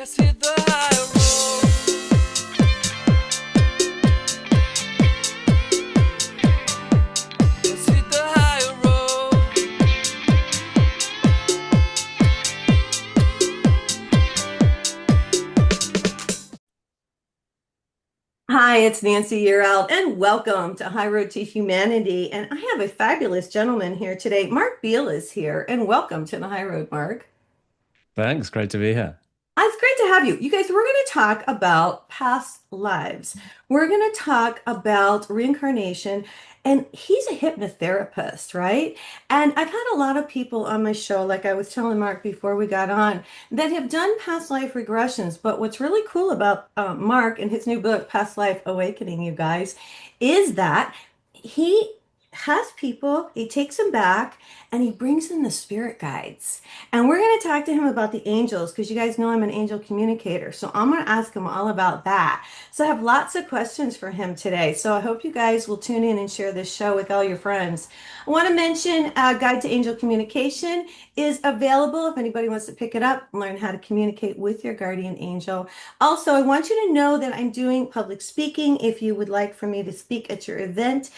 Let's hit the high road. Let's hit the high road. Hi, it's Nancy Year Out, and welcome to High Road to Humanity. And I have a fabulous gentleman here today. Mark Beale is here, and welcome to the High Road, Mark. Thanks. Great to be here. It's great to have you. You guys, we're going to talk about past lives. We're going to talk about reincarnation, and he's a hypnotherapist, right? And I've had a lot of people on my show, like I was telling Mark before we got on, that have done past life regressions. But what's really cool about Mark and his new book, Past Life Awakening, you guys, is that he has people, he takes them back, and he brings in the spirit guides. And we're going to talk to him about the angels because you guys know I'm an angel communicator. So I'm going to ask him all about that. So I have lots of questions for him today. So I hope you guys will tune in and share this show with all your friends. I want to mention Guide to Angel Communication is available if anybody wants to pick it up and learn how to communicate with your guardian angel. Also, I want you to know that I'm doing public speaking. If you would like for me to speak at your event,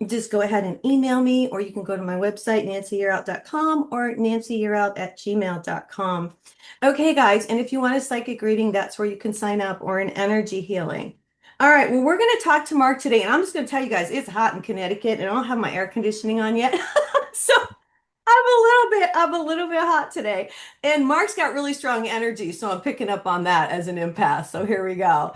just go ahead and email me, or you can go to my website, nancyyearout.com or nancyyearout@gmail.com. Okay, guys, and if you want a psychic reading, that's where you can sign up, or an energy healing. All right, well, we're going to talk to Mark today, and I'm just going to tell you guys, it's hot in Connecticut, and I don't have my air conditioning on yet. So I'm a little bit hot today. And Mark's got really strong energy, so I'm picking up on that as an empath. So here we go.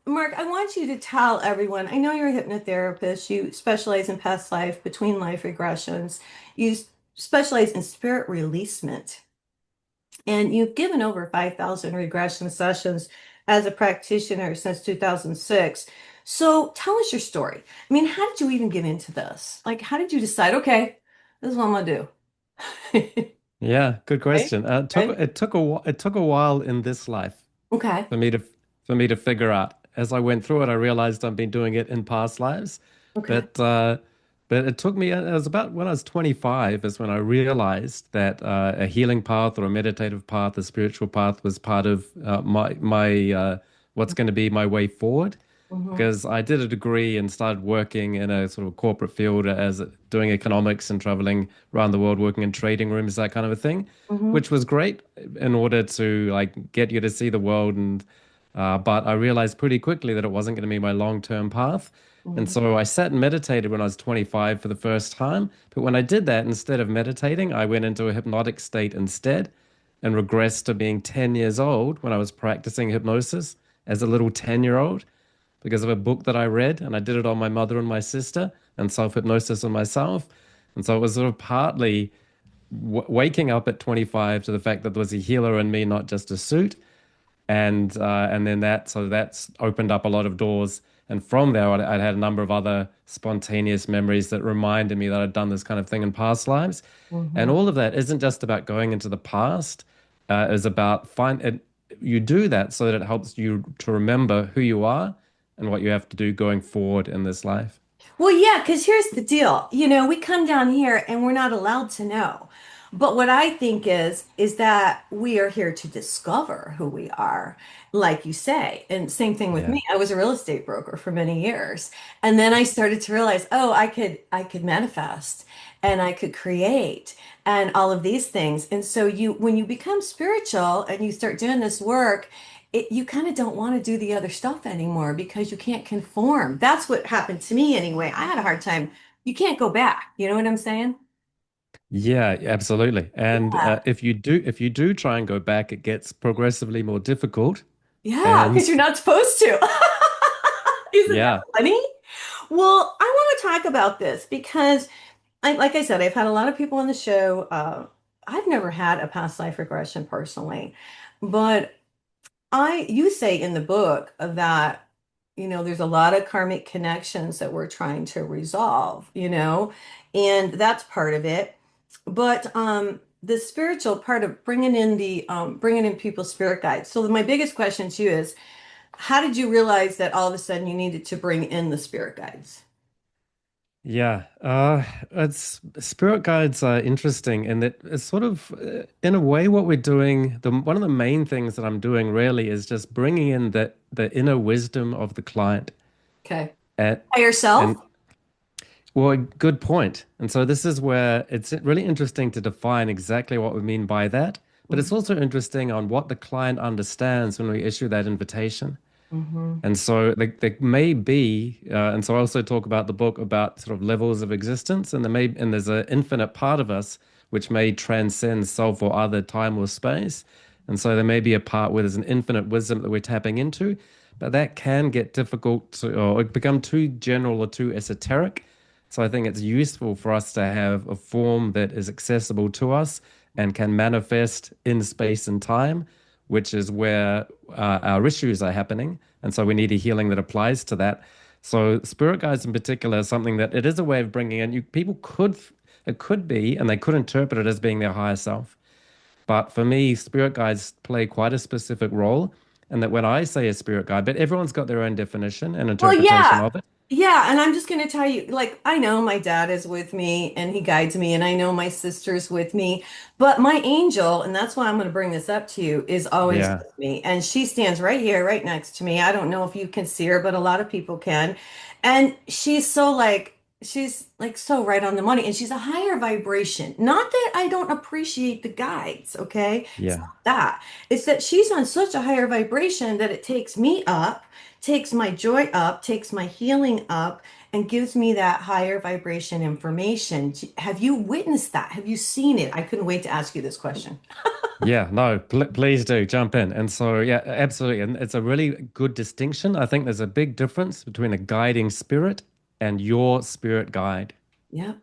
Mark, I want you to tell everyone, I know you're a hypnotherapist, you specialize in past life, between life regressions, you specialize in spirit releasement, and you've given over 5,000 regression sessions as a practitioner since 2006. So tell us your story. I mean, how did you even get into this? Like, how did you decide, okay, this is what I'm gonna do? Yeah, good Right? question. Right? It took a while in this life Okay. for me to figure out. As I went through it, I realized I've been doing it in past lives, Okay. but uh, but it took me. It was about when I was 25 is when I realized that a healing path or a meditative path, a spiritual path, was part of my what's going to be my way forward. Hmm. Because I did a degree and started working in a sort of corporate field as doing economics and traveling around the world, working in trading rooms, that kind of a thing, Hmm. which was great in order to like get you to see the world. And but I realized pretty quickly that it wasn't going to be my long-term path. And Hmm. so I sat and meditated when I was 25 for the first time. But when I did that, instead of meditating, I went into a hypnotic state instead and regressed to being 10 years old when I was practicing hypnosis as a little 10-year-old because of a book that I read, and I did it on my mother and my sister, and self-hypnosis on myself. And so it was sort of partly w waking up at 25 to the fact that there was a healer in me, not just a suit, and then that's opened up a lot of doors. And from there, I'd had a number of other spontaneous memories that reminded me that I'd done this kind of thing in past lives. And Hmm. all of that isn't just about going into the past, is about find it. You do that so that it helps you to remember who you are and what you have to do going forward in this life. Well, yeah, because here's the deal. We come down here and we're not allowed to know. But what I think is that we are here to discover who we are, like you say. And same thing with Yeah. me. I was a real estate broker for many years. And then I started to realize, oh, I could manifest and I could create and all of these things. And so when you become spiritual and you start doing this work, you kind of don't want to do the other stuff anymore because you can't conform. That's what happened to me anyway. I had a hard time. You can't go back. You know what I'm saying? Yeah, absolutely. And Yeah. if you do try and go back, it gets progressively more difficult. Yeah, And because you're not supposed to. Isn't that yeah, funny? Well, I want to talk about this because, like I said, I've had a lot of people on the show. I've never had a past life regression personally, but you say in the book that, there's a lot of karmic connections that we're trying to resolve, and that's part of it. But the spiritual part of bringing in people's spirit guides. So my biggest question to you is, how did you realize that all of a sudden you needed to bring in the spirit guides? Yeah, it's spirit guides are interesting in that it's sort of, in a way, what we're doing. One of the main things that I'm doing really is just bringing in the inner wisdom of the client, Okay. and Higher self? and well, good point. And so this is where it's really interesting to define exactly what we mean by that. But it's also interesting on what the client understands when we issue that invitation. Mm-hmm. And so there may be, and so I also talk about the book about sort of levels of existence, and there's an infinite part of us which may transcend self or other time or space. And so there may be a part where there's an infinite wisdom that we're tapping into, but that can get difficult or become too general or too esoteric. So I think it's useful for us to have a form that is accessible to us and can manifest in space and time, which is where our issues are happening. And so we need a healing that applies to that. So spirit guides in particular is something that it is a way of bringing in. People could, it could be, and they could interpret it as being their higher self. But for me, spirit guides play quite a specific role. And that when I say a spirit guide, but everyone's got their own definition and Well, interpretation yeah. of it. Yeah, and I'm just going to tell you, like, I know my dad is with me and he guides me, and I know my sister's with me, but my angel, and that's why I'm going to bring this up to you, is always Yeah. with me. And she stands right here, right next to me. I don't know if you can see her, but a lot of people can. And she's like so right on the money, and she's a higher vibration. Not that I don't appreciate the guides, okay? It's Yeah. not that. It's that she's on such a higher vibration that it takes me up, takes my joy up, takes my healing up, and gives me that higher vibration information. Have you witnessed that? Have you seen it? I couldn't wait to ask you this question. Yeah, no, please do jump in. And so, yeah, absolutely. And it's a really good distinction. I think there's a big difference between a guiding spirit and your spirit guide. Yep.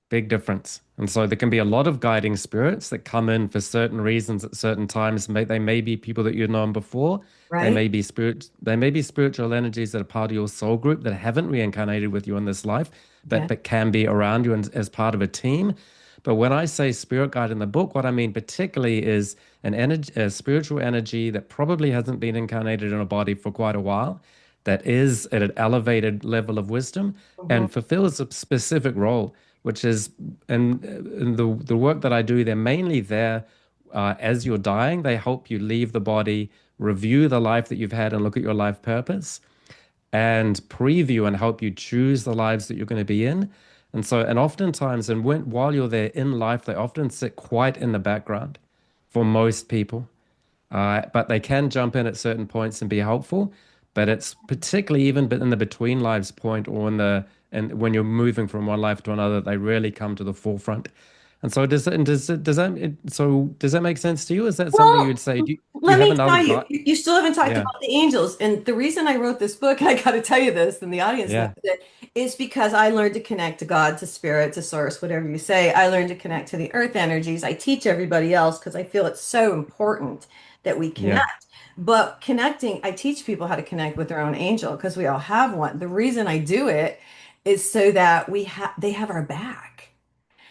Big difference. And so there can be a lot of guiding spirits that come in for certain reasons at certain times. They may be people that you've known before. Right? They may be spiritual energies that are part of your soul group that haven't reincarnated with you in this life, Yeah. but can be around you and as part of a team. But when I say spirit guide in the book, what I mean particularly is an energy, a spiritual energy that probably hasn't been incarnated in a body for quite a while, that is at an elevated level of wisdom Hmm. and fulfills a specific role, which is in the work that I do, they're mainly there as you're dying. They help you leave the body, review the life that you've had, and look at your life purpose and preview and help you choose the lives that you're going to be in. And so, and oftentimes, while you're there in life, they often sit quite in the background for most people. But they can jump in at certain points and be helpful. But it's particularly even in the between lives point or in the and when you're moving from one life to another, they really come to the forefront. And so does that make sense to you? Is that something Well, you'd say? Do you let have me another tell you, guy? you still haven't talked Yeah, about the angels. And the reason I wrote this book, I got to tell you this, and the audience knows yeah, it, is because I learned to connect to God, to spirit, to source, whatever you say. I learned to connect to the earth energies. I teach everybody else because I feel it's so important that we yeah, connect. But connecting, I teach people how to connect with their own angel because we all have one. The reason I do it is so that they have our back.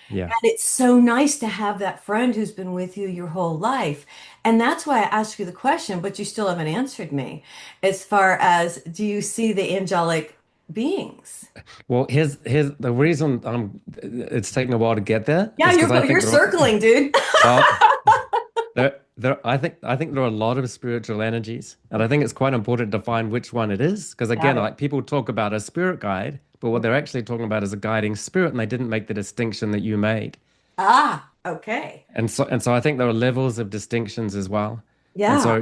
yeah. And it's so nice to have that friend who's been with you your whole life. And that's why I asked you the question, but you still haven't answered me. As far as, do you see the angelic beings? Well, here's the reason it's taking a while to get there Yeah, is because I you're think there are circling, dude. well I think there are a lot of spiritual energies, and I think it's quite important to find which one it is. Because Got again, it. like people talk about a spirit guide, but what they're actually talking about is a guiding spirit, and they didn't make the distinction that you made. Ah, okay. And so I think there are levels of distinctions as well. And Yeah. so,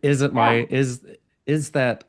is it Yeah. my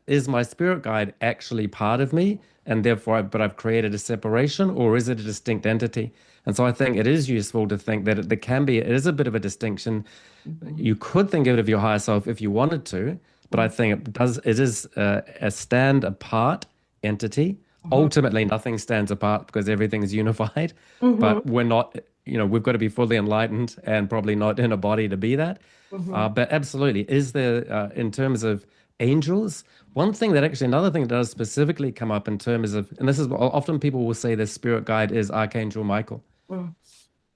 is my spirit guide actually part of me, and therefore but I've created a separation, or is it a distinct entity? And so I think it is useful to think that there can be, it is a bit of a distinction. Mhm. You could think of it of your higher self if you wanted to, but I think it is a stand apart entity. Mhm. Ultimately, nothing stands apart because everything is unified, Mhm. but we're not, we've got to be fully enlightened and probably not in a body to be that. Mhm. But absolutely, is there, in terms of angels, another thing that does specifically come up in terms of, and this is often people will say their spirit guide is Archangel Michael. Mhm.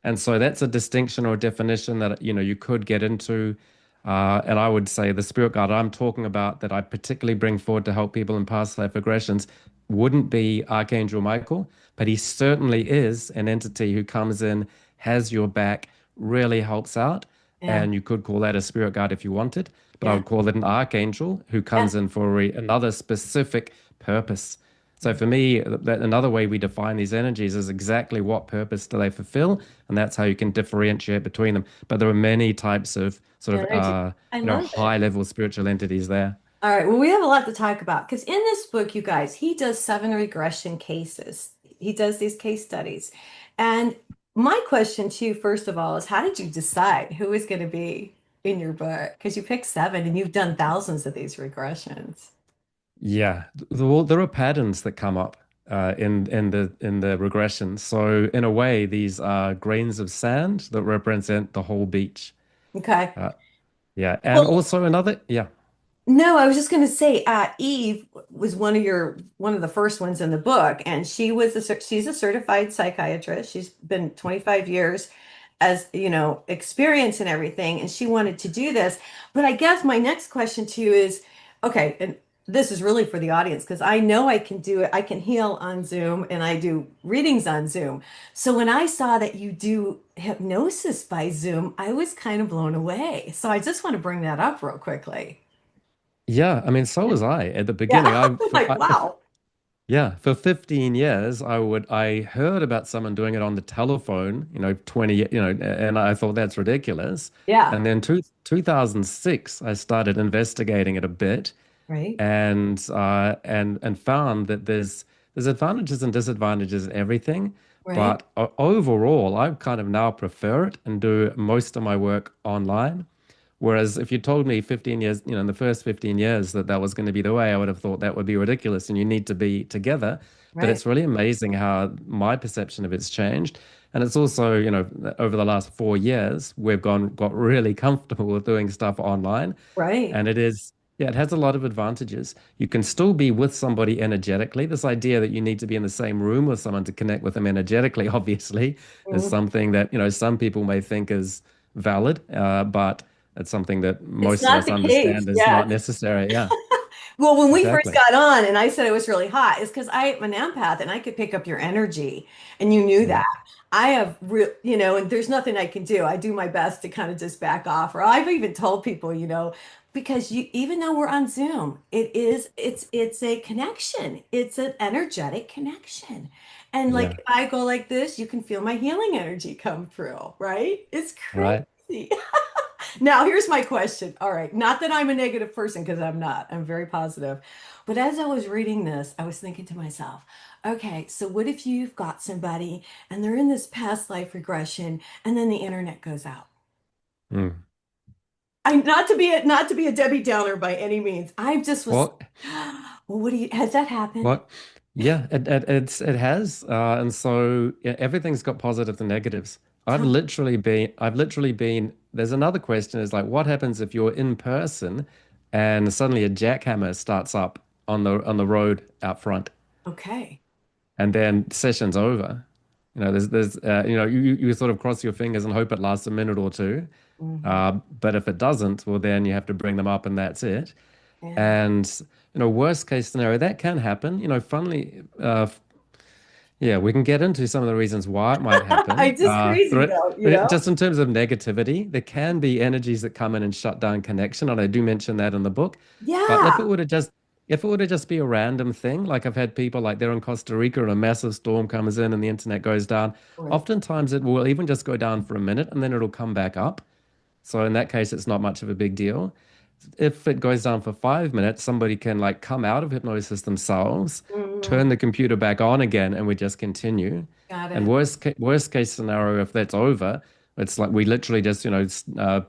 And so that's a distinction or a definition that you could get into. And I would say the spirit guide I'm talking about that I particularly bring forward to help people in past life regressions wouldn't be Archangel Michael, but he certainly is an entity who comes in, has your back, really helps out. Yeah, And you could call that a spirit guide if you wanted, but I yeah, would call it an archangel who yeah. comes in for another specific purpose. So for me, another way we define these energies is exactly what purpose do they fulfill, and that's how you can differentiate between them. But there are many types of sort of Energy. I love it. high level spiritual entities there. All right. Well, we have a lot to talk about because in this book, you guys, he does 7 regression cases. He does these case studies. And my question to you, first of all, is how did you decide who is going to be in your book? Because you picked 7 and you've done thousands of these regressions. Yeah, there are patterns that come up in the regression. So in a way, these are grains of sand that represent the whole beach. Okay. Uh, yeah, and Well, also another, yeah. no, I was just going to say, Eve was one of the first ones in the book, and she's a certified psychiatrist. She's been 25 years as experience and everything, and she wanted to do this. But I guess my next question to you is, okay, and this is really for the audience because I know I can do it. I can heal on Zoom, and I do readings on Zoom. So when I saw that you do hypnosis by Zoom, I was kind of blown away. So I just want to bring that up real quickly. Yeah, I mean, so was I at the Yeah. beginning. Like, wow. Yeah, for 15 years, I heard about someone doing it on the telephone, 20, and I thought that's ridiculous. Yeah. And then 2006, I started investigating it a bit Right. and found that there's advantages and disadvantages in everything, Right. but overall, I kind of now prefer it and do most of my work online. Whereas if you told me 15 years, in the first 15 years that that was going to be the way, I would have thought that would be ridiculous and you need to be together. But Right. it's really amazing how my perception of it's changed. And it's also, over the last 4 years, we've got really comfortable with doing stuff online. Right. And yeah, it has a lot of advantages. You can still be with somebody energetically. This idea that you need to be in the same room with someone to connect with them energetically, obviously, is Mhm. something that, some people may think is valid, but it's something that It's most of not us the case. understand is Yeah. not necessary. Yeah, Well, when we first exactly. got on and I said it was really hot, it's because I'm an empath and I could pick up your energy and you knew that. Mm, I have real, and there's nothing I can do. I do my best to kind of just back off. Or I've even told people, because even though we're on Zoom, it's a connection. It's an energetic connection. And like yeah, if I go like this, you can feel my healing energy come through, right? It's right. crazy. Now, here's my question. All right. Not that I'm a negative person, because I'm not. I'm very positive. But as I was reading this, I was thinking to myself, okay, so what if you've got somebody and they're in this past life regression and then the internet goes out? Mm. I not to be a Debbie Downer by any means. I just was, Well, well, what do you, has that happened? what? Yeah, it has, and so yeah, everything's got positives and negatives. Tell me. I've literally been. There's another question is like, what happens if you're in person, and suddenly a jackhammer starts up on the road out front, Okay. and then session's over. You sort of cross your fingers and hope it lasts a minute or two. Hmm. But if it doesn't, well, then you have to bring them up, and that's it. Yeah. And worst case scenario, that can happen. Funnily, yeah, we can get into some of the reasons why it might happen. I just crazy though, But just in terms of negativity, there can be energies that come in and shut down connection, and I do mention that in the book. But Yeah. if it were to just be a random thing, like I've had people like they're in Costa Rica and a massive storm comes in and the internet goes down, Right. oftentimes it will even just go down for a minute and then it'll come back up. So in that case, it's not much of a big deal. If it goes down for 5 minutes, somebody can like come out of hypnosis themselves, Mhm. turn the computer back on again, and we just continue. Got And it. worst case scenario, if that's over, it's like we literally just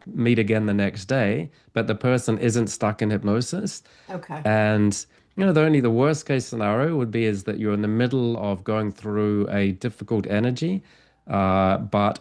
meet again the next day, but the person isn't stuck in hypnosis. Okay. And the worst case scenario would be is that you're in the middle of going through a difficult energy, but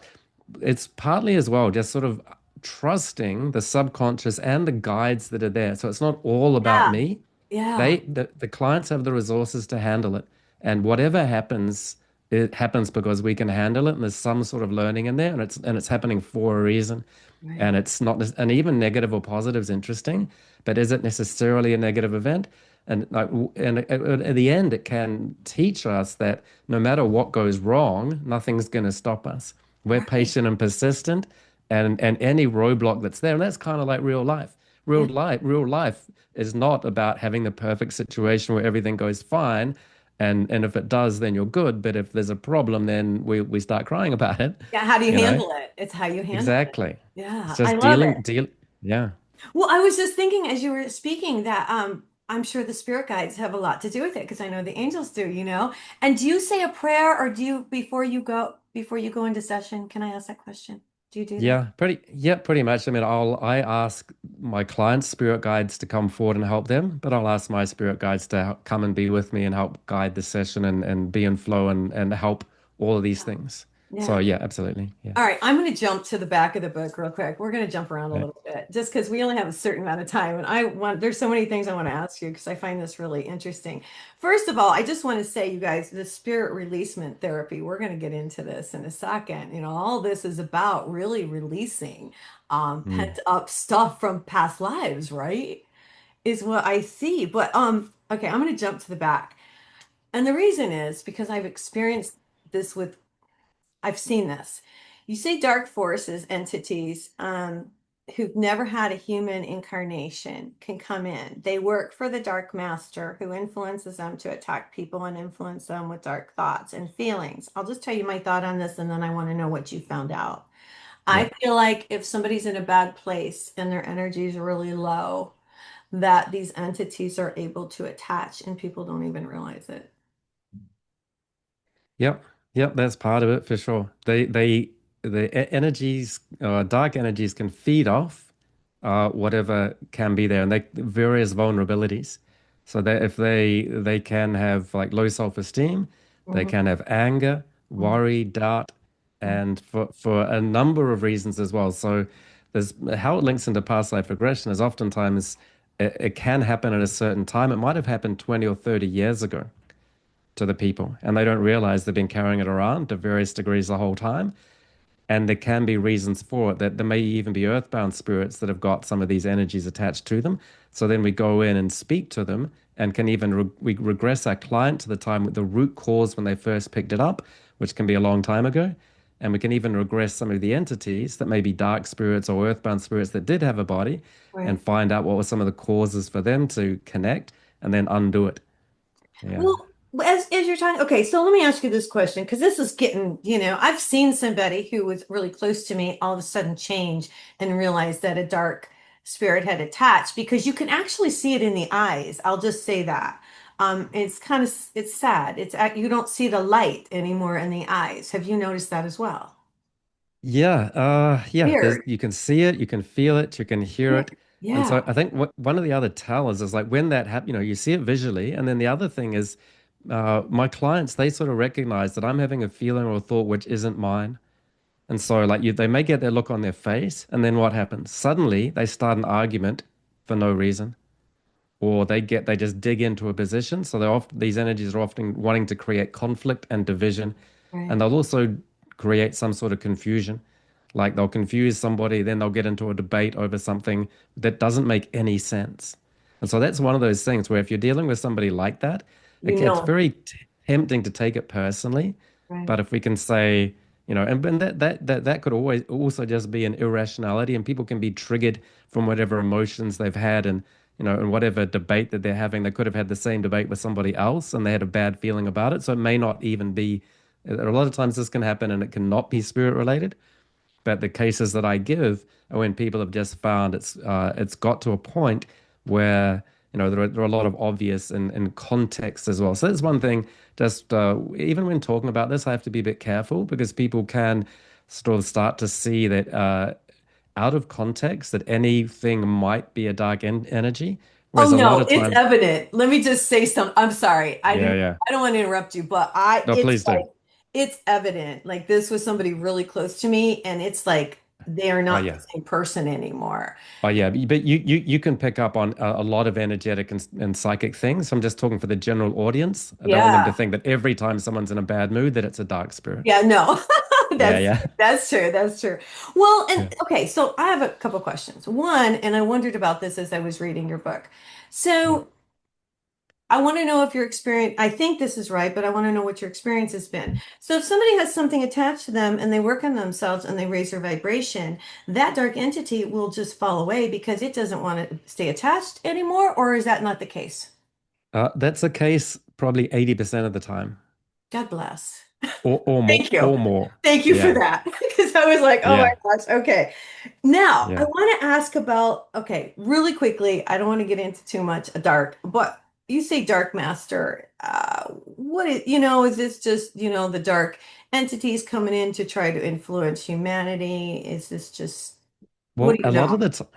it's partly as well just sort of trusting the subconscious and the guides that are there. So it's not all about Yeah. me. Yeah. The clients have the resources to handle it, and whatever happens, it happens because we can handle it, and there's some sort of learning in there, and it's happening for a reason. Right. And it's not, and even negative or positive is interesting, but is it necessarily a negative event? And like, and at the end, it can teach us that no matter what goes wrong, nothing's going to stop us. We're Right. patient and persistent, and any roadblock that's there, and that's kind of like real life. Yeah. Real life is not about having the perfect situation where everything goes fine. And if it does, then you're good. But if there's a problem, then we start crying about it, Yeah. How do you you know? handle it? It's how you handle it. Exactly. It's Yeah. I just love it. yeah. Well, I was just thinking as you were speaking that I'm sure the spirit guides have a lot to do with it because I know the angels do, you know. And do you say a prayer or do you before you go into session? Can I ask that question? Do you do that? Pretty much. I mean, I ask my clients' spirit guides to come forward and help them, but I'll ask my spirit guides to come and be with me and help guide the session and be in flow and help all of these things. So Yeah. yeah, absolutely. Yeah. All right, I'm going to jump to the back of the book real quick. We're going to jump around a Okay. little bit just because we only have a certain amount of time. And there's so many things I want to ask you because I find this really interesting. First of all, I just want to say, you guys, the spirit releasement therapy, we're going to get into this in a second. You know, all this is about really releasing Mm. pent up stuff from past lives, right? Is what I see. But okay, I'm going to jump to the back. And the reason is because I've experienced this with I've seen this. You say dark forces, entities who've never had a human incarnation can come in. They work for the dark master who influences them to attack people and influence them with dark thoughts and feelings. I'll just tell you my thought on this and then I want to know what you found out. I Yep. feel like if somebody's in a bad place and their energy is really low, that these entities are able to attach and people don't even realize it. Yep, yep, that's part of it for sure. Energies, dark energies can feed off whatever can be there, and they various vulnerabilities. So that if they can have like low self-esteem, they Mhm, can have anger, mhm, worry, doubt, mhm. and for a number of reasons as well. So there's how it links into past life regression is oftentimes it can happen at a certain time. It might have happened 20 or 30 years ago to the people, and they don't realize they've been carrying it around to various degrees the whole time. And there can be reasons for it that there may even be earthbound spirits that have got some of these energies attached to them. So then we go in and speak to them and can even we regress our client to the time with the root cause when they first picked it up, which can be a long time ago. And we can even regress some of the entities that may be dark spirits or earthbound spirits that did have a body and Right. find out what were some of the causes for them to connect and then undo it. Yeah. Well, as you're talking, okay, so let me ask you this question because this is getting, you know, I've seen somebody who was really close to me all of a sudden change and realize that a dark spirit had attached because you can actually see it in the eyes. I'll just say that. It's kind of it's sad. You don't see the light anymore in the eyes. Have you noticed that as well? Yeah. Weird. You can see it, you can feel it, you can hear Yeah. it, and Yeah. so I think one of the other tellers is like when that happens, you see it visually, and then the other thing is, my clients they sort of recognize that I'm having a feeling or a thought which isn't mine, and so like they may get their look on their face, and then what happens? Suddenly they start an argument for no reason, or they just dig into a position. So these energies are often wanting to create conflict and division, and Right. they'll also create some sort of confusion. Like they'll confuse somebody, then they'll get into a debate over something that doesn't make any sense. And so that's one of those things where if you're dealing with somebody like that, You it's know. very tempting to take it personally. Right. But if we can say, and that could always also just be an irrationality, and people can be triggered from whatever emotions they've had, and whatever debate that they're having, they could have had the same debate with somebody else, and they had a bad feeling about it. So it may not even be. A lot of times this can happen, and it cannot be spirit related. But the cases that I give are when people have just found it's got to a point where there are a lot of obvious and context as well. So that's one thing. Just even when talking about this, I have to be a bit careful because people can sort of start to see that out of context that anything might be a dark energy, Oh whereas a lot no, of it's times, evident. Let me just say something. I'm sorry. yeah, yeah. I don't want to interrupt you, but No, it's please like do. it's evident. Like this was somebody really close to me and it's like they are Oh not the yeah. same person anymore. Oh yeah, but you can pick up on a lot of energetic and psychic things. I'm just talking for the general audience. I don't want them to Yeah. think that every time someone's in a bad mood that it's a dark spirit. Yeah, no. Yeah, That's yeah. that's true. That's true. Well, and Yeah. okay, so I have a couple questions. One, and I wondered about this as I was reading your book. Yeah. So I want to know if your experience, I think this is right, but I want to know what your experience has been. So if somebody has something attached to them and they work on themselves and they raise their vibration, that dark entity will just fall away because it doesn't want to stay attached anymore, or is that not the case? That's the case probably 80% of the time, God bless. or more, Thank you. or more. Thank you for Yeah, that. Because I was like, oh my yeah, gosh, okay. Now, I yeah. want to ask about, okay, really quickly, I don't want to get into too much dark, but you say dark master. What is, is this just, the dark entities coming in to try to influence humanity? Is this just, what Well, do a you lot know? of the time,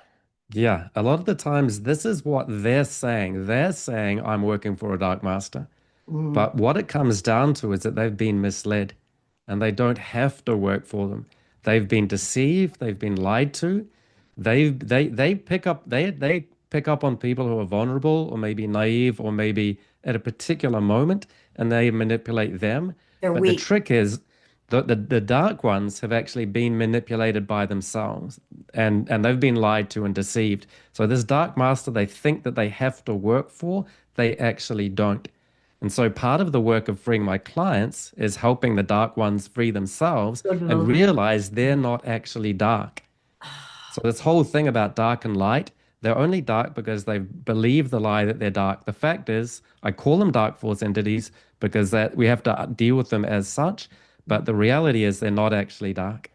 yeah, a lot of the times, this is what they're saying. They're saying, I'm working for a dark master. Mm, But what it comes down to is that they've been misled and they don't have to work for them. They've been deceived, they've been lied to. They pick up on people who are vulnerable or maybe naive or maybe at a particular moment and they manipulate them. they're But the weak. trick is the dark ones have actually been manipulated by themselves and they've been lied to and deceived. So this dark master they think that they have to work for, they actually don't. And so part of the work of freeing my clients is helping the dark ones free themselves Go to and those. realize they're not actually dark. So this whole thing about dark and light, they're only dark because they believe the lie that they're dark. The fact is, I call them dark force entities because that we have to deal with them as such, but the reality is they're not actually dark.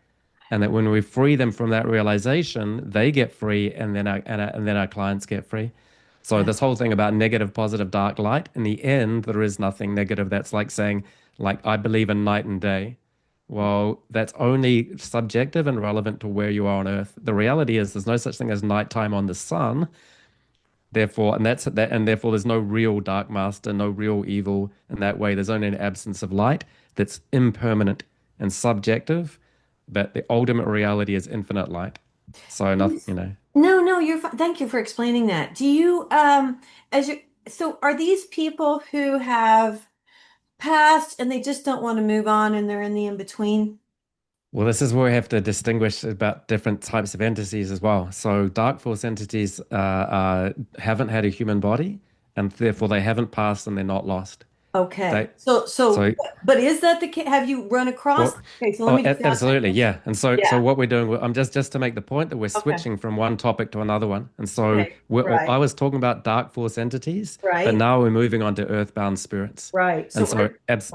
And that when we free them from that realization, they get free and then our clients get free. So That- this whole thing about negative, positive, dark, light, in the end, there is nothing negative. That's like saying, like, I believe in night and day. Well, that's only subjective and relevant to where you are on Earth. The reality is there's no such thing as nighttime on the sun. Therefore, and that's that, and therefore there's no real dark master, no real evil in that way. There's only an absence of light that's impermanent and subjective, but the ultimate reality is infinite light. So nothing, you know. No, no, you're fine. Thank you for explaining that. Do you, as you, so are these people who have passed and they just don't want to move on and they're in the in between? Well, this is where we have to distinguish about different types of entities as well. So, dark force entities haven't had a human body, and therefore they haven't passed and they're not lost. Okay. They, So, so but is that the case? Have you run across? Well, Okay, so let oh, me just ask that absolutely, question. yeah. And so Yeah. what we're doing, I'm just to make the point that we're Okay. switching from one topic to another one. And so Okay. I Right. was talking about dark force entities, but Right. now we're moving on to earthbound spirits. Right. And So so are, abs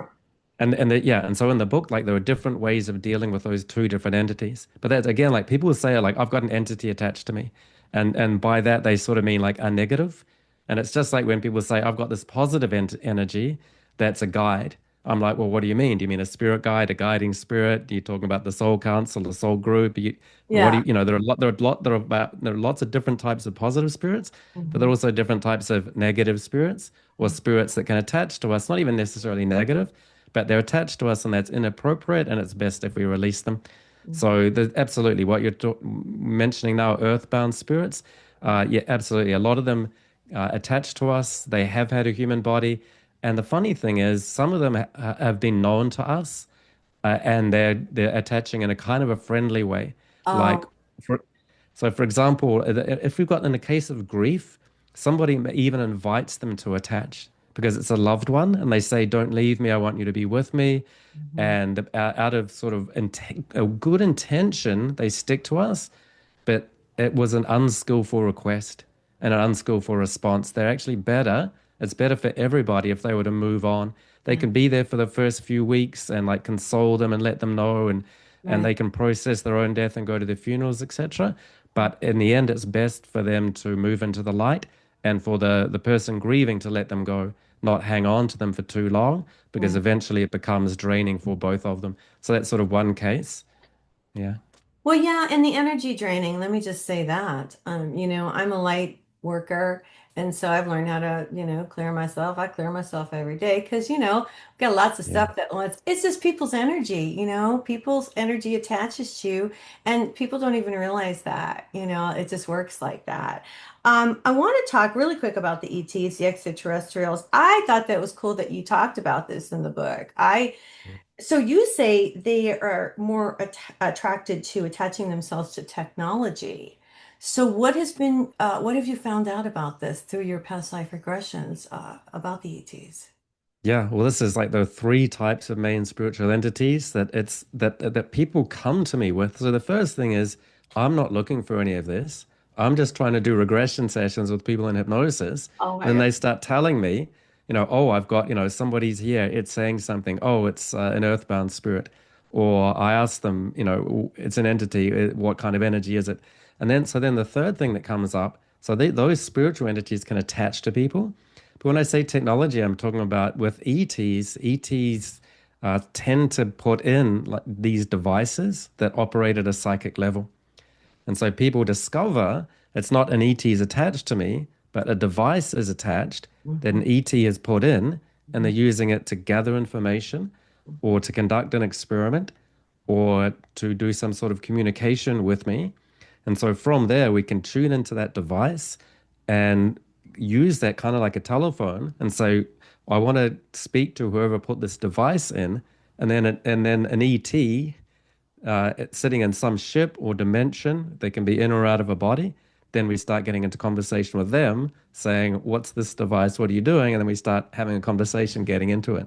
yeah, and so in the book, like there are different ways of dealing with those two different entities. But that's again, like people will say, like I've got an entity attached to me, and by that they sort of mean like a negative. And it's just like when people say, I've got this positive energy, that's a guide. I'm like, well, what do you mean? Do you mean a spirit guide, a guiding spirit? Are you talking about the soul council, the soul group? What do yeah. there are lots of different types of positive spirits, but there are Mhm. also different types of negative spirits or spirits that can attach to us, not even necessarily negative, but they're attached to us and that's inappropriate and it's best if we release them. Mhm. So there's absolutely what you're mentioning now, earthbound spirits. Yeah, absolutely. A lot of them attached to us. They have had a human body. And the funny thing is, some of them have been known to us and they're attaching in a kind of a friendly way. Like, Oh, for, so for example, if we've got in a case of grief, somebody even invites them to attach because it's a loved one, and they say, "Don't leave me. I want you to be with me." mhm. And out of sort of a good intention, they stick to us, but it was an unskillful request and an unskillful response. They're actually better. It's better for everybody if they were to move on. They Yeah. can be there for the first few weeks and like console them and let them know and Right. they can process their own death and go to their funerals, etc. But in the end, it's best for them to move into the light and for the person grieving to let them go, not hang on to them for too long, because Yeah. eventually it becomes draining for both of them. So that's sort of one case. Yeah. Well, yeah, and the energy draining, let me just say that. I'm a light worker And so I've learned how to, clear myself. I clear myself every day because, I've got lots of Yeah. stuff that wants, it's just people's energy, people's energy attaches to you, and people don't even realize that, it just works like that. I want to talk really quick about the ETs, the extraterrestrials. I thought that was cool that you talked about this in the book. So you say they are more attracted to attaching themselves to technology. So what have you found out about this through your past life regressions about the ETs? Yeah, well, this is like the three types of main spiritual entities that people come to me with. So the first thing is, I'm not looking for any of this. I'm just trying to do regression sessions with people in hypnosis, Oh and my then God. they start telling me, oh, I've got, somebody's here. It's saying something. Oh, it's an earthbound spirit, or I ask them, it's an entity. What kind of energy is it? And then so then the third thing that comes up. So those spiritual entities can attach to people. But when I say technology, I'm talking about with ETs. ETs tend to put in like these devices that operate at a psychic level. And so people discover it's not an ET is attached to me, but a device is attached that Mhm, an ET has put in, and they're mhm, using it to gather information or to conduct an experiment or to do some sort of communication with me. And so from there, we can tune into that device and use that kind of like a telephone and say, I want to speak to whoever put this device in, and then an ET sitting in some ship or dimension, they can be in or out of a body. Then we start getting into conversation with them, saying, "What's this device? What are you doing?" And then we start having a conversation, getting into it.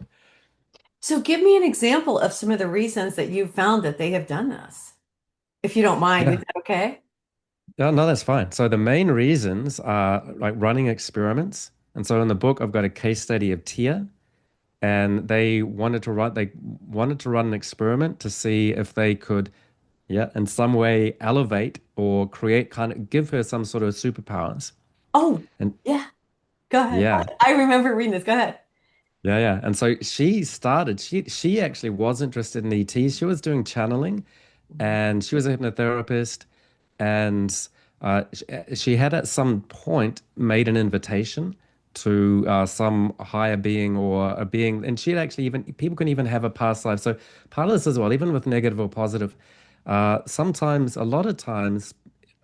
So give me an example of some of the reasons that you found that they have done this, if you don't mind. Is Yeah, that okay? yeah, no, that's fine. So the main reasons are like running experiments. And so in the book, I've got a case study of Tia, and they wanted to run an experiment to see if they could, yeah, in some way elevate or create kind of give her some sort of superpowers. Oh, And yeah. Go ahead. yeah, I remember reading this. Go ahead. yeah, yeah. And so she actually was interested in ETs. She was doing channeling, and she was a hypnotherapist, and she had at some point made an invitation to some higher being or a being, and she'd actually even people can even have a past life. So part of this as well, even with negative or positive, sometimes a lot of times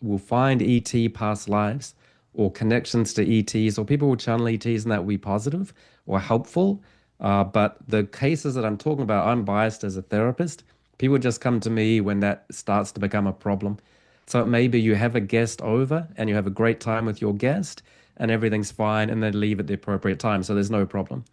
we'll find ET past lives or connections to ETs, or people will channel ETs and that will be positive or helpful. But the cases that I'm talking about, I'm biased as a therapist. People just come to me when that starts to become a problem. So maybe you have a guest over and you have a great time with your guest and everything's fine and they leave at the appropriate time. So there's no problem.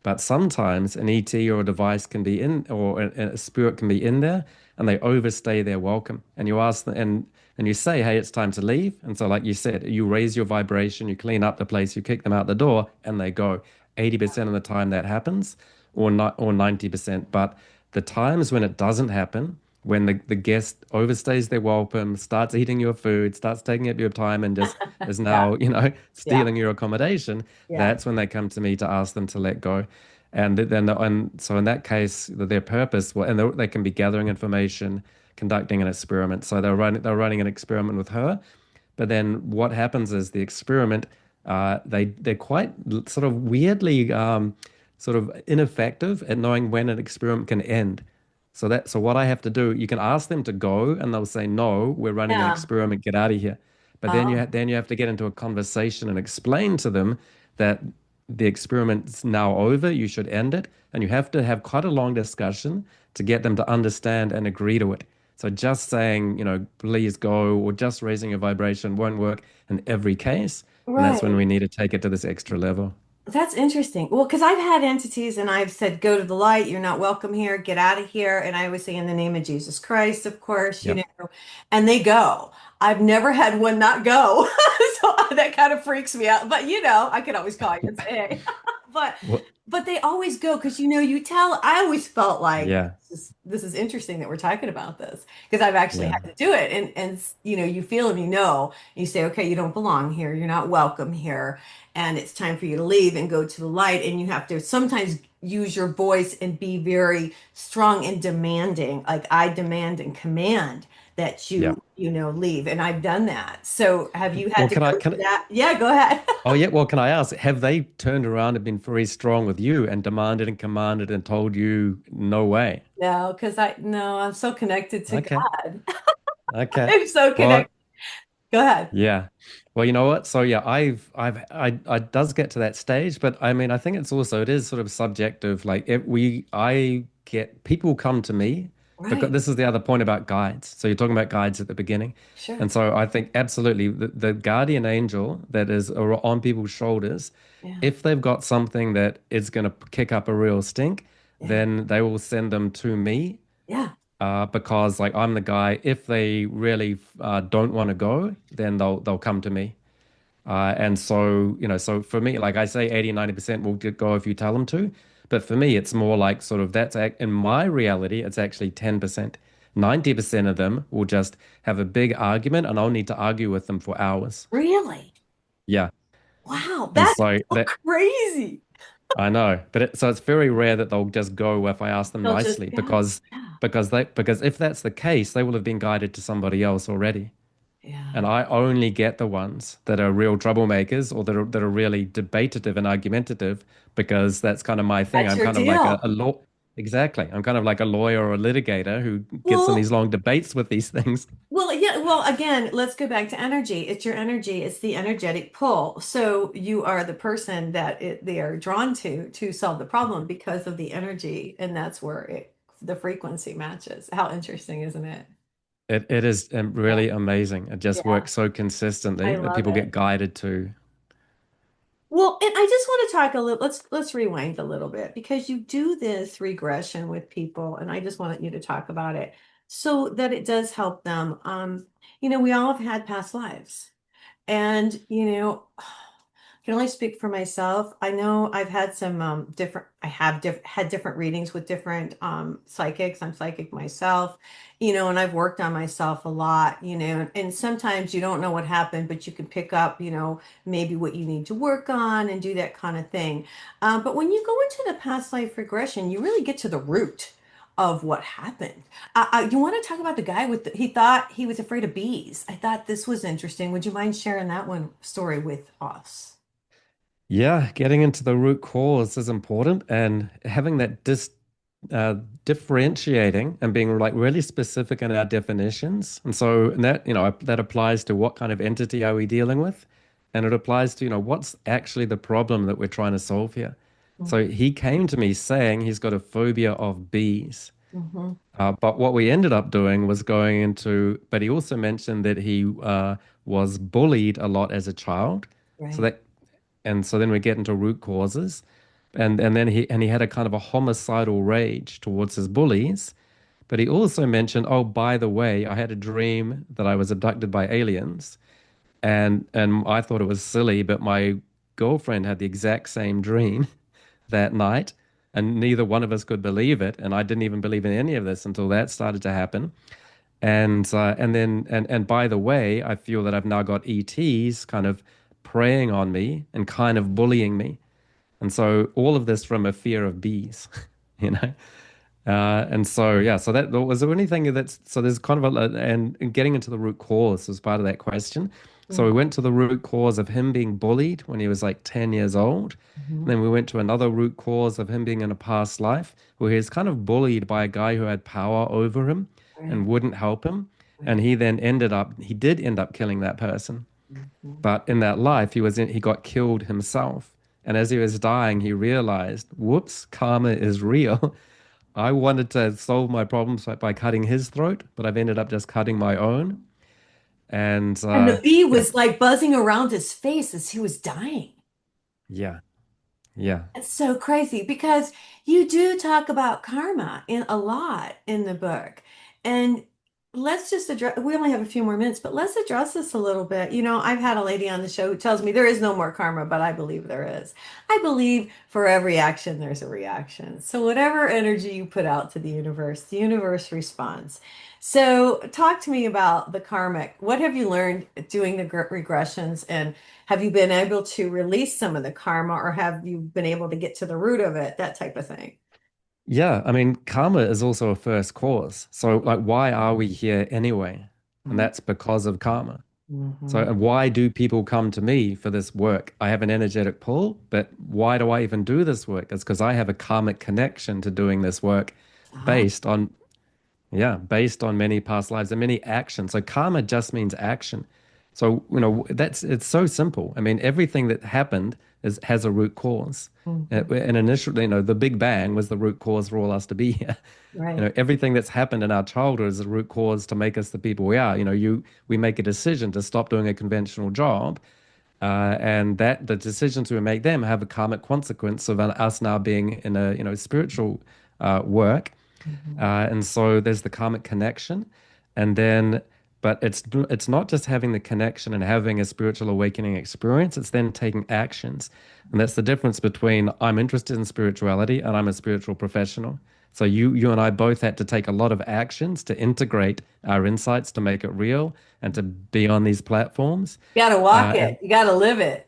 But sometimes an ET or a device can be in, or a spirit can be in there, and they overstay their welcome. And you ask them, and you say, "Hey, it's time to leave." And so, like you said, you raise your vibration, you clean up the place, you kick them out the door, and they go. 80% of the time that happens, or not, or 90%. But the times when it doesn't happen, when the guest overstays their welcome, starts eating your food, starts taking up your time, and just is Yeah, now, yeah, stealing your accommodation, yeah. that's when they come to me to ask them to let go. And so in that case, their purpose, well, and they can be gathering information, conducting an experiment. So they're running an experiment with her, but then what happens is the experiment, they're quite sort of weirdly sort of ineffective at knowing when an experiment can end. So what I have to do, you can ask them to go, and they'll say, "No, we're running an Yeah. experiment. Get out of here." But then Oh, then you have to get into a conversation and explain to them that the experiment's now over. You should end it, and you have to have quite a long discussion to get them to understand and agree to it. So just saying, please go, or just raising your vibration won't work in every case. And that's when right. we need to take it to this extra level. That's interesting. Well, because I've had entities and I've said, go to the light, you're not welcome here, get out of here. And I always say, in the name of Jesus Christ, of course, Yep. and they go. I've never had one not go. So that kind of freaks me out. But I could always call you and say, hey. But Well, but they always go because you tell. I always felt like yeah, this is interesting that we're talking about this because I've actually yeah, had to do it, and you feel and you say, okay, you don't belong here, you're not welcome here, and it's time for you to leave and go to the light, and you have to sometimes use your voice and be very strong and demanding, like I demand and command that Yeah. leave. And I've done that. So have you had Well, to go can through that? Yeah, go ahead. oh yeah, well, can I ask, have they turned around and been very strong with you and demanded and commanded and told you no way? No, because no, I'm so connected to Okay. God. Okay. I'm so Well, connected. Go ahead. yeah. Well, you know what? So yeah, I does get to that stage, but I mean, I think it is sort of subjective. Like I get people come to me because Right. this is the other point about guides. So you're talking about guides at the beginning. Sure. And so I think absolutely the guardian angel that is on people's shoulders, Yeah. if they've got something that is going to kick up a real stink, Yeah. then they will send them to me Yeah. because like I'm the guy. If they really don't want to go, then they'll come to me. And so, so for me, like I say, 80, 90% will go if you tell them to. But for me, it's more like sort of in my reality, it's actually 10%. 90% of them will just have a big argument and I'll need to argue with them for hours. Really? Yeah. Wow. And That's so so crazy. I know, but so it's very rare that they'll just go if I ask them They'll just nicely go. because Yeah. because if that's the case, they will have been guided to somebody else already. Yeah. And I only get the ones that are real troublemakers or that are really debative and argumentative because that's kind of my thing. That's I'm your kind of like deal. a law. Exactly. I'm kind of like a lawyer or a litigator who gets in these Well, long debates with these things. yeah. Well, again, let's go back to energy. It's your energy. It's the energetic pull. So you are the person that they are drawn to solve the problem because of the energy, and that's where the frequency matches. How interesting, isn't it? It is Yeah. really amazing. It just Yeah. works so I consistently that love people get it. guided to. Well, and I just want to talk a little, let's rewind a little bit because you do this regression with people, and I just wanted you to talk about it so that it does help them. We all have had past lives. And, I can only speak for myself. I know I've had some I have had different readings with different psychics. I'm psychic myself, and I've worked on myself a lot, and sometimes you don't know what happened, but you can pick up, maybe what you need to work on and do that kind of thing. But when you go into the past life regression, you really get to the root of what happened. You want to talk about the guy he thought he was afraid of bees. I thought this was interesting. Would you mind sharing that one story with us? Yeah, getting into the root cause is important and having that uh, differentiating and being like really specific in our definitions. And that, that applies to what kind of entity are we dealing with? And it applies to, what's actually the problem that we're trying to solve here. So he came to me saying he's got a phobia of bees. Mm-hmm. But what we ended up doing was but he also mentioned that he was bullied a lot as a child. So Right. that and so then we get into root causes, and then he had a kind of a homicidal rage towards his bullies. But he also mentioned, oh, by the way, I had a dream that I was abducted by aliens, and I thought it was silly, but my girlfriend had the exact same dream that night, and neither one of us could believe it, and I didn't even believe in any of this until that started to happen. And by the way, I feel that I've now got ETs kind of preying on me and kind of bullying me. And so all of this from a fear of bees, you know? And so, yeah, so that was there anything so there's kind of and getting into the root cause was part of that question. So we went to the root cause of him being bullied when he was like 10 years old. Mm-hmm. And then we went to another root cause of him being in a past life where he was kind of bullied by a guy who had power over him and Right. wouldn't help him. And Right. he did end up killing that person. Mhm. But in that life, he got killed himself. And as he was dying, he realized, whoops, karma is real. I wanted to solve my problems by cutting his throat, but I've ended up just cutting my own. And And the bee yeah, was like buzzing around his face as he was dying. yeah, yeah, It's so crazy because you do talk about karma in a lot in the book. And let's just address, we only have a few more minutes, but let's address this a little bit. I've had a lady on the show who tells me there is no more karma, but I believe there is. I believe for every action, there's a reaction. So whatever energy you put out to the universe responds. So talk to me about the karmic. What have you learned doing the regressions, and have you been able to release some of the karma, or have you been able to get to the root of it, that type of thing? yeah. I mean, karma is also a first cause. So, like, why are we here anyway? and that's because of karma. So, Mm-hmm. and why do people come to me for this work? I have an energetic pull, but why do I even do this work? It's because I have a karmic connection to doing this work Ah, based on, yeah, based on many past lives and many actions. So karma just means action. So, that's it's so simple. I mean, everything that happened has a root cause. mhm. And initially, the Big Bang was the root cause for all us to be here. Right. Everything that's happened in our childhood is the root cause to make us the people we are. We make a decision to stop doing a conventional job, and that the decisions we make them have a karmic consequence of us now being in a spiritual work. Mhm. And so there's the karmic connection, and then, but it's not just having the connection and having a spiritual awakening experience. It's then taking actions, and that's the difference between I'm interested in spirituality and I'm a spiritual professional. So you and I both had to take a lot of actions to integrate our insights to make it real and to be on these platforms. You gotta walk And it. You gotta live it.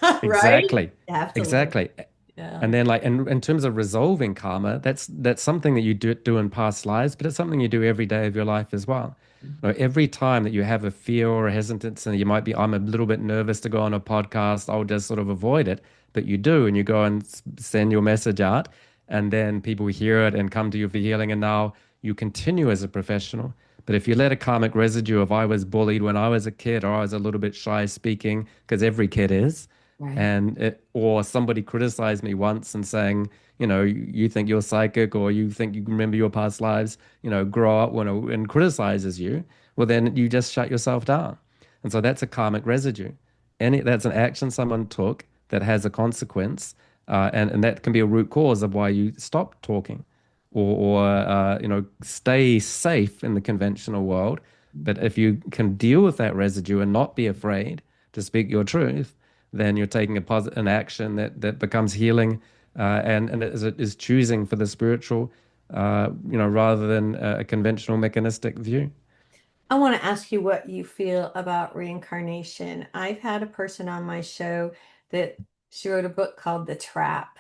Right? exactly, You have to live. exactly. Yeah. And then, like in terms of resolving karma, that's something that you do in past lives, but it's something you do every day of your life as well. Every time that you have a fear or a hesitance, and you might be, I'm a little bit nervous to go on a podcast, I'll just sort of avoid it. But you do, and you go and send your message out, and then people hear it and come to you for healing, and now you continue as a professional. But if you let a karmic residue of I was bullied when I was a kid, or I was a little bit shy speaking, because every kid is, Right. and or somebody criticized me once and saying, you think you're psychic or you think you can remember your past lives, grow up and criticizes you, well, then you just shut yourself down. And so that's a karmic residue. That's an action someone took that has a consequence, and that can be a root cause of why you stop talking or stay safe in the conventional world. But if you can deal with that residue and not be afraid to speak your truth, then you're taking an action that becomes healing, and is choosing for the spiritual, rather than a conventional mechanistic view. I want to ask you what you feel about reincarnation. I've had a person on my show that she wrote a book called The Trap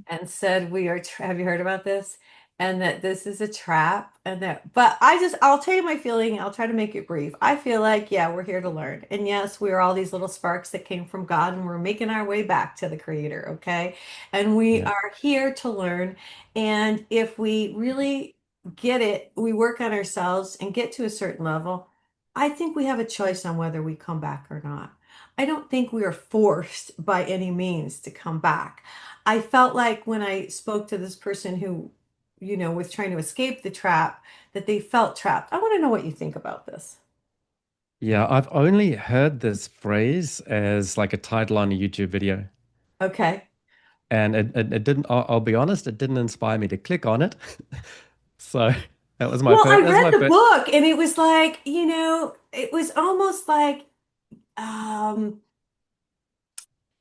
and said we are have you heard about this, and that this is a trap, and that but I'll tell you my feeling. I'll try to make it brief. I feel like, yeah, we're here to learn, and yes, we are all these little sparks that came from God, and we're making our way back to the creator. Okay, and we Yeah. are here to learn, and if we really get it, we work on ourselves and get to a certain level, I think we have a choice on whether we come back or not. I don't think we are forced by any means to come back. I felt like when I spoke to this person who, was trying to escape the trap, that they felt trapped. I want to know what you think about this. Yeah, I've only heard this phrase as like a title on a YouTube video. Okay. And it didn't, I'll be honest, it didn't inspire me to click on it. So Well, I that's read my the first. book and it was like, it was almost like, um,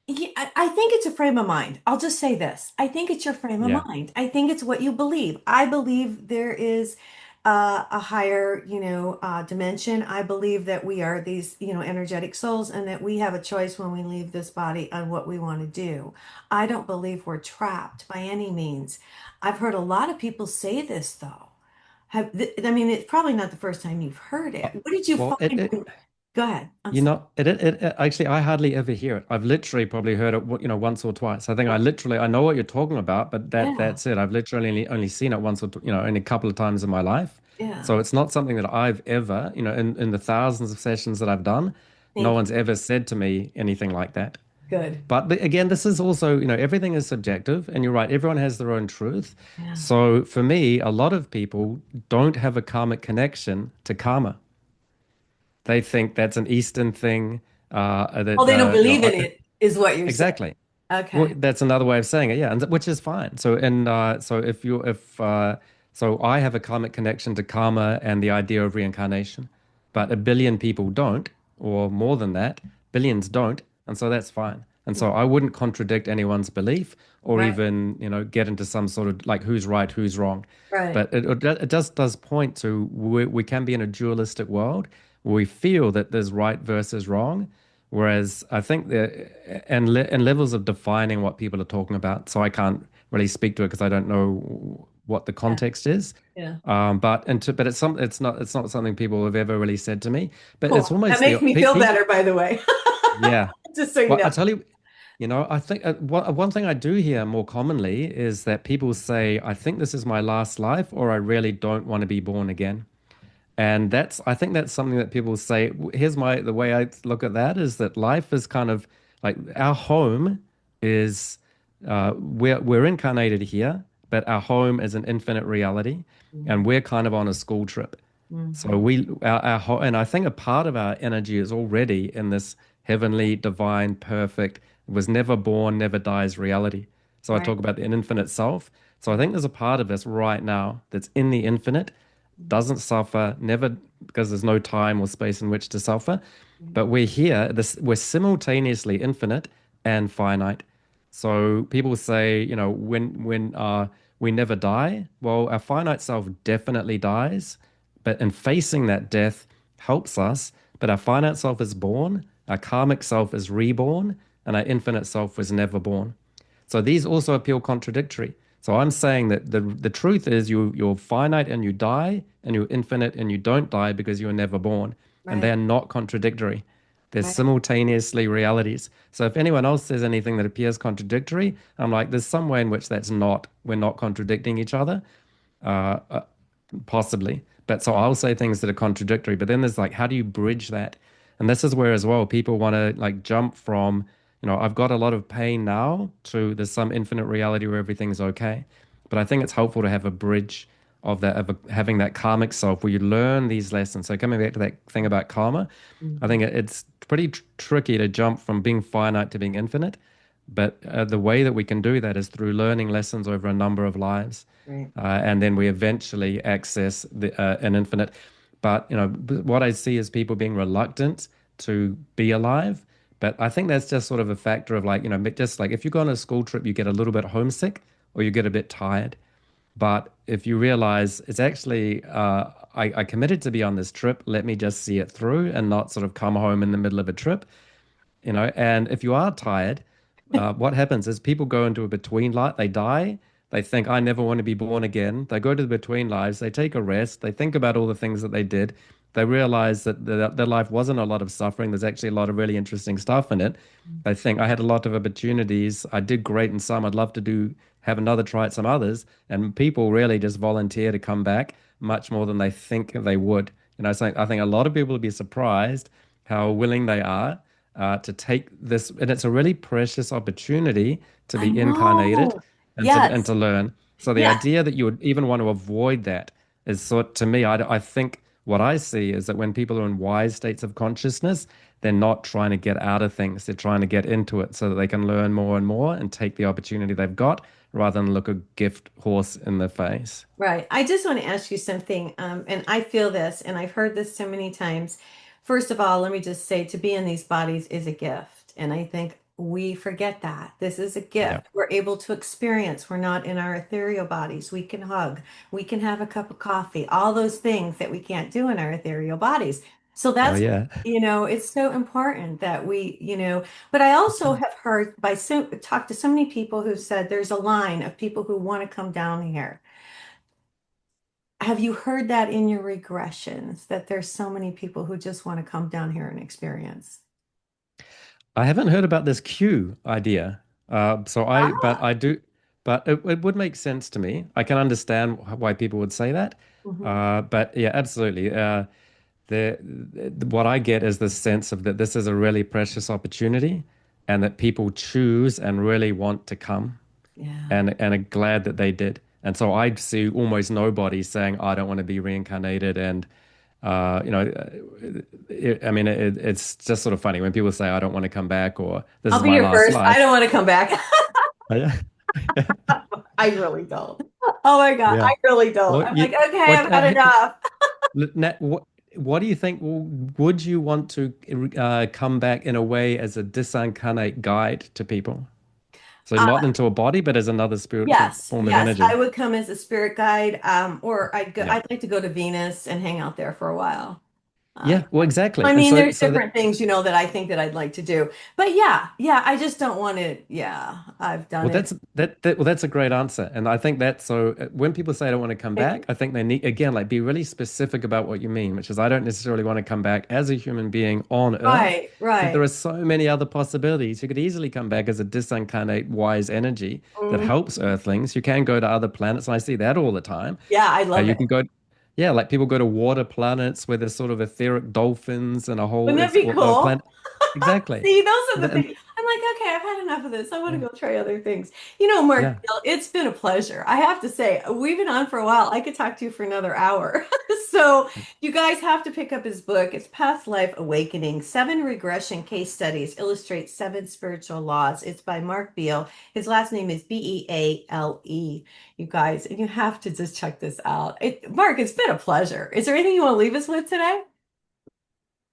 yeah, I think it's a frame of mind. I'll just say this. I think it's your frame of Yeah. mind. I think it's what you believe. I believe there is a higher, dimension. I believe that we are these, energetic souls and that we have a choice when we leave this body on what we want to do. I don't believe we're trapped by any means. I've heard a lot of people say this though. I mean, it's probably not the first time you've heard Uh, it. What did you Well, find Go ahead. I'm You sorry. know, actually, I hardly ever hear it. I've literally probably heard it, once or twice. I think I know what you're talking about, but Yeah. that's it. I've literally only seen it once or, only a couple of times in my life. Yeah. So it's not something that I've ever, in the thousands of sessions that I've done, no Thank you. one's ever said to me anything like that. Good. But again, this is also, everything is subjective, and you're right, everyone has their own truth. Yeah. So for me, a lot of people don't have a karmic connection to karma. They think that's an Eastern thing. Oh, That they don't believe in it, is what you're saying. exactly. Well, Okay. that's another way of saying it, yeah, and which is fine. So if I have a karmic connection to karma and the idea of reincarnation, but a billion people don't, or more than that, billions don't, and so that's fine. And so I wouldn't contradict anyone's belief or Right. even, get into some sort of like who's right, who's wrong. Right. But it just does point to we can be in a dualistic world where we feel that there's right versus wrong. Whereas I think and levels of defining what people are talking about, so I can't really speak to it because I don't know what the Yeah. context is. Yeah. But it's not something people have ever really said to me. But it's Cool. That almost makes the me feel better, by the way. yeah. Just so you Well, know. I tell you, I think one thing I do hear more commonly is that people say, I think this is my last life, or I really don't want to be born again. And I think that's something that people say. The way I look at that is that life is kind of like our home is, we're incarnated here, but our home is an infinite reality, and we're kind of on a school trip. So Mhm. and I think a part of our energy is already in this heavenly, divine, perfect, was never born, never dies reality. So I Right. talk about the infinite self. So I think there's a part of us right now that's in the infinite, doesn't suffer, never, because there's no time or space in which to suffer. But we're here, we're simultaneously infinite and finite. So people say, when we never die, well, our finite self definitely dies, but in facing that death helps us. But our finite self is born, our karmic self is reborn, and our infinite self was never born. So these also appeal contradictory. So I'm saying that the truth is you're finite and you die, and you're infinite and you don't die because you were never born. And Right. they're not contradictory. They're Right. simultaneously realities. So if anyone else says anything that appears contradictory, I'm like, there's some way in which we're not contradicting each other. Uh, uh, Possibly. But so I'll say things that are contradictory, but then there's like, how do you bridge that? And this is where as well people want to like jump from, I've got a lot of pain now to there's some infinite reality where everything's okay. But I think it's helpful to have a bridge of having that karmic self where you learn these lessons. So coming back to that thing about karma, I think Mhm. it's pretty tricky to jump from being finite to being infinite. But the way that we can do that is through learning lessons over a number of lives, Right. and then we eventually access an infinite. But what I see is people being reluctant to be alive. But I think that's just sort of a factor of like just like if you go on a school trip, you get a little bit homesick or you get a bit tired. But if you realize it's actually, I committed to be on this trip, let me just see it through and not sort of come home in the middle of a trip. And if you are tired, what happens is people go into a between life, they die, they think, I never want to be born again. They go to the between lives, they take a rest, they think about all the things that they did. They realize that their life wasn't a lot of suffering. There's actually a lot of really interesting stuff in it. They think, I had a lot of opportunities. I did great in some. I'd love to have another try at some others. And people really just volunteer to come back much more than they think they would. So I think a lot of people would be surprised how willing they are to take this, and it's a really precious opportunity to I be incarnated know. and Yes. to learn. So the Yeah. idea that you would even want to avoid that is sort to me, I think what I see is that when people are in wise states of consciousness, they're not trying to get out of things. They're trying to get into it so that they can learn more and more and take the opportunity they've got rather than look a gift horse in the face. Right. I just want to ask you something, and I feel this, and I've heard this so many times. First of all, let me just say to be in these bodies is a gift. And I think we forget that. This is a Yeah. gift. We're able to experience. We're not in our ethereal bodies. We can hug. We can have a cup of coffee, all those things that we can't do in our ethereal bodies. So Oh that's, yeah. it's so important that but I also have heard talked to so many people who said there's a line of people who want to come down here. Have you heard that in your regressions, that there's so many people who just want to come down here and experience? I haven't heard about this Q idea. But Ah. I do, but it would make sense to me. I can understand why people would say that. Hmm. But yeah, absolutely. What I get is this sense of that this is a really precious opportunity and that people choose and really want to come Yeah. and are glad that they did. And so I see almost nobody saying, I don't want to be reincarnated. And, I mean, it's just sort of funny when people say, I don't want to come back or this I'll is be my your last first. I life. don't want to come back. Yeah. I really don't. Oh my God, Yeah. I really don't. Well, I'm like, okay, I've had hey, enough. what do you think? Would you want to come back in a way as a disincarnate guide to people? So Uh, not into a body, but as another spiritual yes, form of yes, I energy. would come as a spirit guide, or Yeah. I'd like to go to Venus and hang out there for a while. Yeah, well, exactly. I And mean, so, there's so that, different things, that I think that I'd like to do. But yeah, I just don't want to. Yeah, I've done well, it. that's a great answer. And I think that so when people say I don't want to come back, I think they need again like be really specific about what you mean, which is I don't necessarily want to come back as a human being on Earth, Right, but there right. are so many other possibilities. You could easily come back as a disincarnate wise energy that Mhm. helps Earthlings. You can go to other planets, and I see that all the time. Yeah, I love You it. can go, yeah, like people go to water planets where there's sort of etheric dolphins and a whole Wouldn't that it's be or cool? planet. Exactly. See, those are the And, things. I'm like, okay, I've had enough of this. I want to yeah, go try other things. Mark, yeah. Beale, it's been a pleasure. I have to say, we've been on for a while. I could talk to you for another hour. So you guys have to pick up his book. It's Past Life Awakening, Seven Regression Case Studies Illustrate Seven Spiritual Laws. It's by Mark Beale. His last name is Beale, you guys, and you have to just check this out. Mark, it's been a pleasure. Is there anything you want to leave us with today?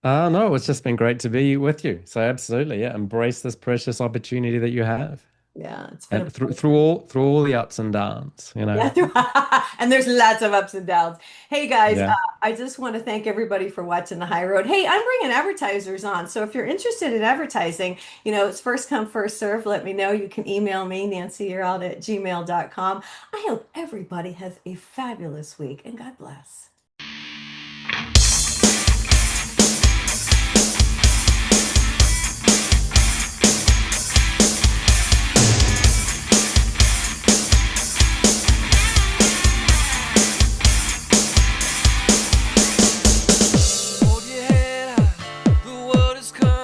No, it's just been great to be with you. So absolutely, yeah, embrace this precious opportunity that you have, Yeah, it's been a and through pleasure. all the ups and downs, you know. Yeah, and there's lots of ups and downs. Hey guys, Yeah. I just want to thank everybody for watching The High Road. Hey, I'm bringing advertisers on. So if you're interested in advertising, it's first come, first serve. Let me know. You can email me, nancyyearout@gmail.com. I hope everybody has a fabulous week and God bless. Hold your head high, the world is coming.